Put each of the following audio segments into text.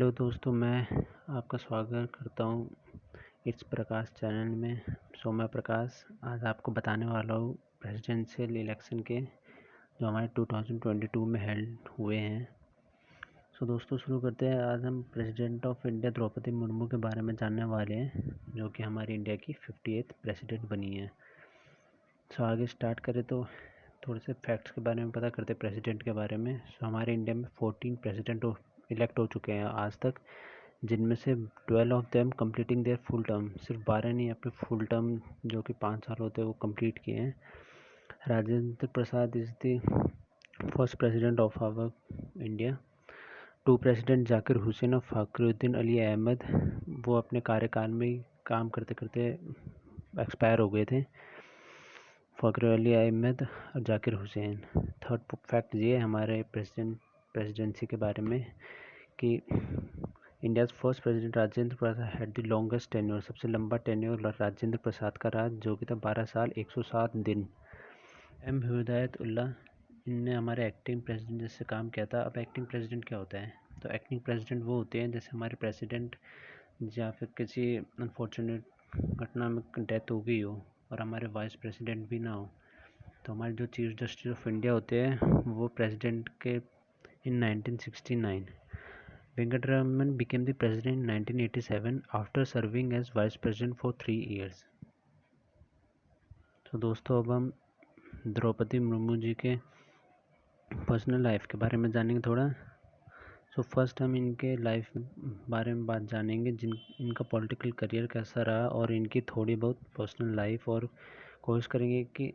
Hello दोस्तों, मैं आपका स्वागत करता हूँ इस प्रकाश चैनल में। मैं प्रकाश आज आपको बताने वाला हूँ प्रेसिडेंशियल इलेक्शन के जो हमारे 2022 में हेल्ड हुए हैं। दोस्तों शुरू करते हैं। आज हम president of India Droupadi Murmu के बारे में जानने वाले हैं, जो कि हमारी इंडिया की 58th प्रेसिडेंट बनी है। आगे स्टार्ट करें तो थोड़े से फैक्ट्स के बारे में पता करते हैं प्रेसिडेंट के बारे में। हमारे इंडिया में 14 प्रेसिडेंट इलेक्ट हो चुके हैं आज तक, जिनमें से 12 of them completing there full term. सिर्फ 12 नहीं, अपने फुल टर्म जो कि 5 साल होते हैं वो कंप्लीट किए हैं। Rajendra Prasad is the first president of our India. 2 president Zakir Hussain और फ़खरुद्दीन अली अहमद, वो अपने कार्यकाल में काम करते करते एक्सपायर हो गए थे। फ़खरुद्दीन अली अहमद और जाकिर हुसैन। थर्ड फैक्ट ये है हमारे प्रेसिडेंसी के बारे में कि India's first president Rajendra Prasad had the longest tenure. सबसे लंबा टेन्योर राजेंद्र प्रसाद का रहा, जो कि था 12 साल 107 दिन। एम हिदायतुल्लाह, इनने हमारे एक्टिंग प्रेसिडेंट जैसे काम किया था। अब एक्टिंग प्रेसिडेंट क्या होता है? तो एक्टिंग प्रेसिडेंट वो होते हैं जैसे हमारे प्रेसिडेंट या फिर किसी अनफॉर्चुनेट घटना में डेथ हो गई हो और हमारे वाइस प्रेसिडेंट भी ना हो, तो हमारे जो चीफ जस्टिस ऑफ इंडिया होते हैं वो प्रेसिडेंट के इन 1969। Venkataraman became the president in 1987 after serving as vice president for 3 years। तो दोस्तों अब हम द्रौपदी मुर्मू जी के पर्सनल लाइफ के बारे में जानेंगे थोड़ा। फर्स्ट हम इनके लाइफ बारे में बात जानेंगे, इनका पॉलिटिकल करियर कैसा रहा और इनकी थोड़ी बहुत पर्सनल लाइफ, और कोशिश करेंगे कि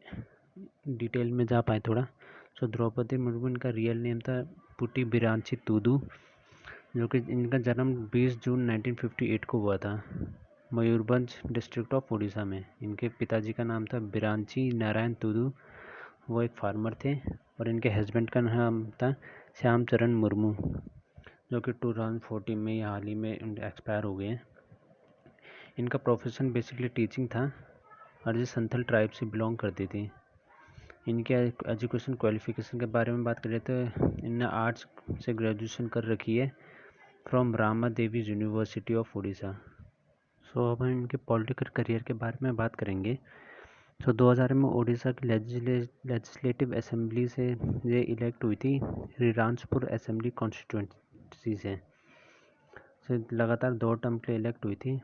डिटेल में जा पाए थोड़ा। द्रौपदी मुर्मू इनका रियल नेम था पुटी बिरांची तूदू, जो कि इनका जन्म 20 जून 1958 को हुआ था मयूरभंज डिस्ट्रिक्ट ऑफ उड़ीसा में। इनके पिताजी का नाम था बिरांची नारायण तूदू, वो एक फार्मर थे, और इनके हस्बैंड का नाम था श्याम चरण मुर्मू, जो कि 2014 में या हाल ही में एक्सपायर हो गए हैं। इनका प्रोफेशन बेसिकली टीचिंग था और ये संथल ट्राइब से बिलोंग करती थी। इनके एजुकेशन क्वालिफिकेशन के बारे में बात करें तो इनने आर्ट्स से ग्रेजुएशन कर रखी है from Rama Devi university of Orissa. अब हम इनके पॉलिटिकल करियर के बारे में बात करेंगे। 2000 में उड़ीसा की लेजिस्लेटिव असेंबली से ये इलेक्ट हुई थी रिरांजपुर असेंबली कॉन्स्टिट्यूंसी से लगातार 2 टर्म के लिए इलेक्ट हुई थी।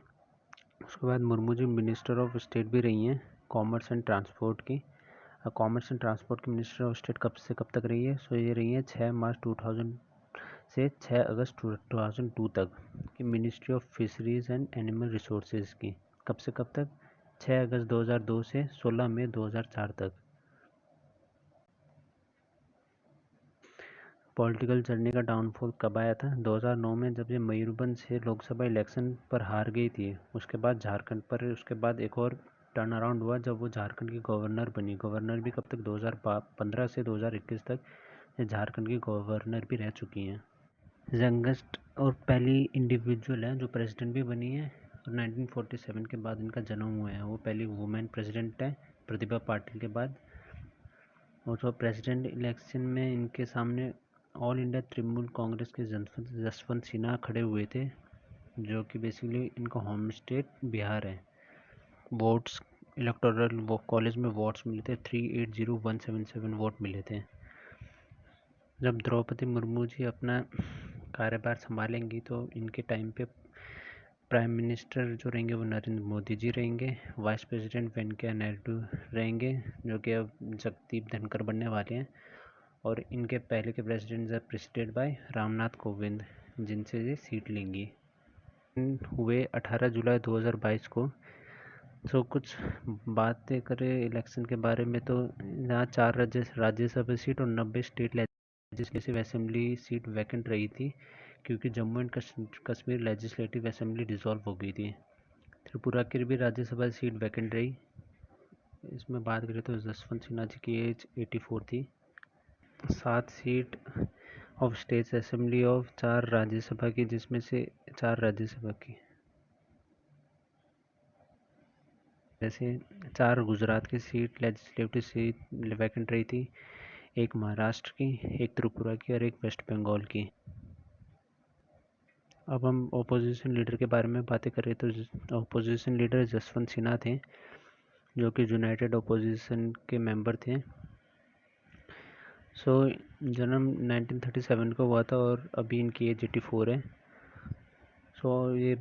उसके बाद Murmu ji minister of state भी रही हैं कॉमर्स एंड ट्रांसपोर्ट की। कॉमर्स एंड ट्रांसपोर्ट की मिनिस्टर ऑफ स्टेट कब से कब तक रही है? ये रही है 6 मार्च 2000 से 6 अगस्त 2002 तक की ministry of fisheries and animal resources की। कब से कब तक? 6 अगस्त 2002 से 16 मई 2004 तक। पॉलिटिकल जर्नी का डाउनफॉल कब आया था? 2009 में, जब ये मयूरभंज से लोकसभा इलेक्शन पर हार गई थी। उसके बाद झारखंड पर उसके बाद एक और टर्न अराउंड हुआ जब वो झारखंड की गवर्नर बनी। गवर्नर भी कब तक? 2015 से 2021 तक ये झारखंड की गवर्नर भी रह चुकी हैं। यंगेस्ट और पहली इंडिविजुअल है जो प्रेसिडेंट भी बनी है, और 1947 के बाद इनका जन्म हुआ है। वो पहली वुमेन प्रेसिडेंट है प्रतिभा पाटिल के बाद। और जो प्रेसिडेंट इलेक्शन में इनके सामने ऑल इंडिया तृणमूल कांग्रेस के जसवंत सिन्हा खड़े हुए थे, जो कि बेसिकली इनका होम स्टेट बिहार है। वोट्स इलेक्टोरल कॉलेज में वोट्स मिले थे 380,177 वोट मिले थे। जब द्रौपदी मुर्मू जी अपना कार्यभार संभालेंगी तो इनके टाइम पे प्राइम मिनिस्टर जो रहेंगे वो नरेंद्र मोदी जी रहेंगे। वाइस प्रेसिडेंट वेंकैया नायडू रहेंगे, जो कि अब जगदीप धनखड़ बनने वाले हैं। और इनके पहले के president are president by Ramnath Kovind, जिनसे ये सीट लेंगी। हुए 18 जुलाई 2022 को। कुछ बातें करें इलेक्शन के बारे में तो यहाँ 4 राज्यसभा सीट और 90 state legislative assembly seat vacant रही थी, क्योंकि Jammu and Kashmir legislative assembly dissolve हो गई थी। त्रिपुरा की भी राज्यसभा सीट वैकेंट रही। इसमें बात करें तो जसवंत सिन्हा जी की एज 84 थी। 7 seat of state assembly of 4 Rajya Sabha की, जिसमें से 4 राज्यसभा की, जैसे 4 गुजरात की सीट लेजिस्लेटिव सीट वैकेंट रही थी, 1 महाराष्ट्र की, 1 त्रिपुरा की और 1 वेस्ट बंगाल की। अब हम ओपोजिशन लीडर के बारे में बातें करें तो ओपोजिशन लीडर जसवंत सिन्हा थे, जो कि यूनाइटेड ओपोजिशन के मेंबर थे। जन्म 1937 को हुआ था और अभी इनकी एज 84 है। ये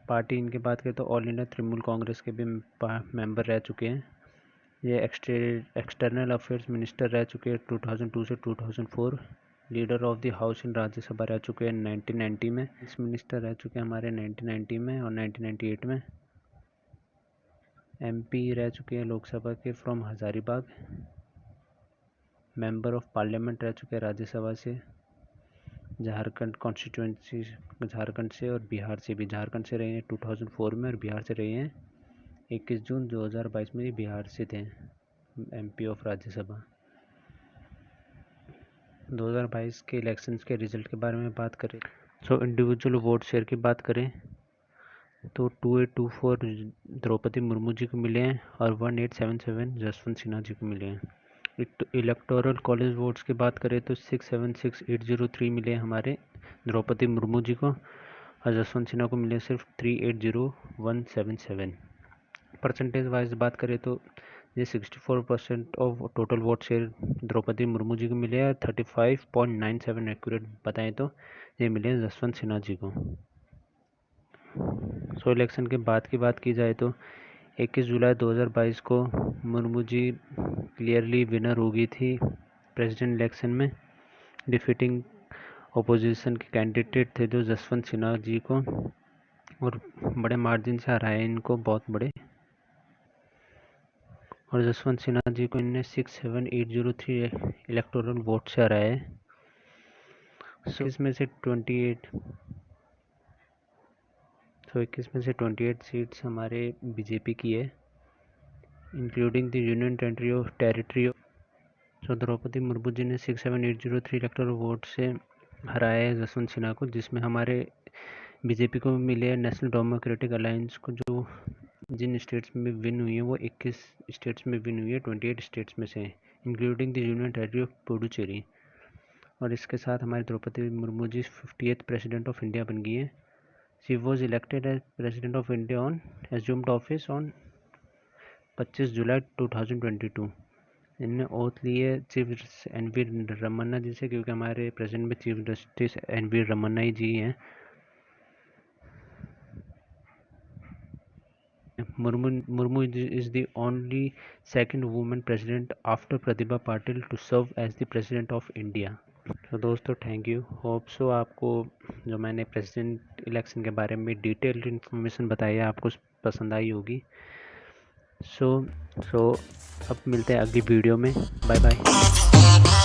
पार्टी इनकी बात करें तो ऑल इंडिया तृणमूल कांग्रेस के भी मेंबर रह चुके हैं। ये एक्सटर्नल अफेयर्स मिनिस्टर रह चुके हैं 2002 से 2004। Leader of the house in Rajya Sabha रह चुके हैं 1990 में। इस मिनिस्टर रह चुके हैं हमारे 1990 में और 1998 में। MP रह चुके हैं लोकसभा के from Hazaribagh. Member of parliament रह चुके हैं राज्यसभा से, झारखंड कॉन्स्टिट्यूंसी झारखंड से और बिहार से भी। झारखंड से रहे हैं 2004 में और बिहार से रहे हैं 21 जून 2022 में। बिहार से थे MP ऑफ राज्यसभा। 2022 के इलेक्शंस के रिजल्ट के बारे में बात करें इंडिविजुअल वोट शेयर की बात करें तो 2824 द्रौपदी मुर्मू जी को मिले हैं और 1877 जसवंत सिन्हा जी को मिले हैं। इलेक्टोरल कॉलेज वोट्स की बात करें तो 676,803 मिले हमारे द्रौपदी मुर्मू जी को और जसवंत सिन्हा को मिले सिर्फ 380,177। परसेंटेज वाइज बात करें तो ये 64% of total vote share Droupadi Murmu ji को मिले हैं। 35.97 एक्यूरेट बताएं तो ये मिले जसवंत सिन्हा जी को। इलेक्शन के बाद की बात की जाए तो 21 जुलाई 2022 को मुर्मू जी क्लियरली विनर हो गई थी प्रेसिडेंट इलेक्शन में, डिफीटिंग ओपोजिशन के कैंडिडेट थे जो जसवंत सिन्हा जी को, और बड़े मार्जिन से हराए इनको, बहुत बड़े। और जसवंत सिन्हा जी को इनने 67803 इलेक्टोरल वोट से हराया है। इसमें से 28 सीट्स हमारे बीजेपी की है, including the union territory of. Droupadi Murmu ji ने 67803 इलेक्टोरल वोट से हराया है जसवंत सिन्हा को, जिसमें हमारे बीजेपी को मिले नेशनल डेमोक्रेटिक अलायंस को, जो जिन स्टेट्स में विन हुई है वो 21 स्टेट्स में विन हुई है, 28 स्टेट्स में से, including the union territory of Puducherry. और इसके साथ हमारी द्रौपदी मुर्मू जी 50th प्रेसिडेंट ऑफ इंडिया बन गई है। She was elected as President of India on assumed office on 25 जुलाई 2022। इनने ओथ ली है चीफ NV रमन्ना जी से, क्योंकि हमारे प्रेजेंट में चीफ जस्टिस NV रमन्ना ही जी हैं। Murmu is the only second woman president after Pratibha Patil to serve as the President of India। तो दोस्तों thank you. Hope so आपको जो मैंने प्रेसिडेंट इलेक्शन के बारे में डिटेल्ड इन्फॉर्मेशन बताई है आपको पसंद आई होगी। सो अब मिलते हैं अगली वीडियो में। Bye bye.